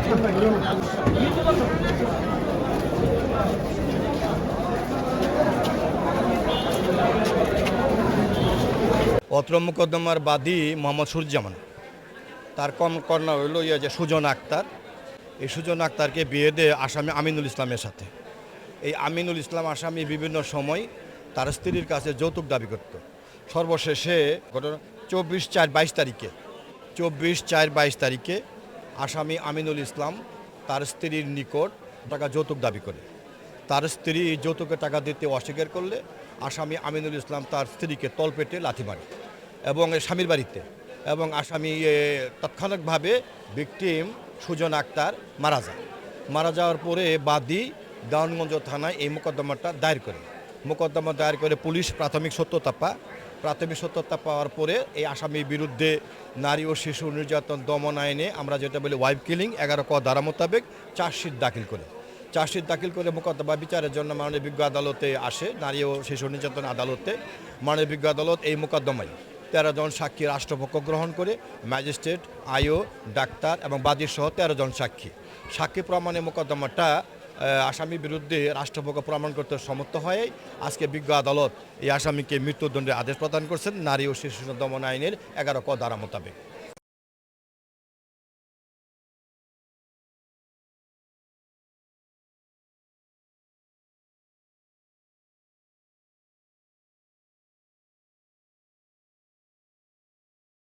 অত্র মোকদ্দমার বাদী মোহাম্মদ সুরুজ্জামান, তার কন্যা হইল যে সুজন আক্তার। এই সুজন আক্তারকে বিয়ে দেয় আসামি আমিনুল ইসলামের সাথে। এই আমিনুল ইসলাম আসামি বিভিন্ন সময় তার স্ত্রীর কাছে যৌতুক দাবি করত। সর্বশেষে ঘটনা 24/4/22 তারিখে আসামি আমিনুল ইসলাম তার স্ত্রীর নিকট টাকা যৌতুক দাবি করে। তার স্ত্রী যৌতুকের টাকা দিতে অস্বীকার করলে আসামি আমিনুল ইসলাম তার স্ত্রীকে তলপেটে লাথি মারে এবং স্বামীর বাড়িতে, এবং আসামি তাৎক্ষণিকভাবে ভিকটিম সুজন আক্তার মারা যাওয়ার পরে বাদী দেওয়ানগঞ্জ থানায় এই মোকদ্দমাটা দায়ের করে। মোকদ্দমা দায়ের করে পুলিশ প্রাথমিক সত্যতা পাওয়ার পরে এই আসামির বিরুদ্ধে নারী ও শিশু নির্যাতন দমন আইনে আমরা যেটা বলি ওয়াইফ কিলিং 11 ক ধারা মোতাবেক চার্জশিট দাখিল করে মোকদ্দমা বিচারের জন্য মাননীয় বিজ্ঞ আদালতে আসে, নারী ও শিশু নির্যাতন আদালতে। মাননীয় বিজ্ঞ আদালত এই মোকদ্দমায় 13 জন সাক্ষী রাষ্ট্রপক্ষ গ্রহণ করে, ম্যাজিস্ট্রেট, আইও, ডাক্তার এবং বাদীর সহ 13 জন সাক্ষী প্রমাণে মোকদ্দমাটা আসামির বিরুদ্ধে রাষ্ট্রপক্ষ প্রমাণ করতে সমর্থ হয়ে আজকে বিজ্ঞ আদালত এই আসামিকে মৃত্যুদণ্ডের আদেশ প্রদান করছেন নারী ও শিশু দমন আইনের 11 ক ধারা মোতাবেক।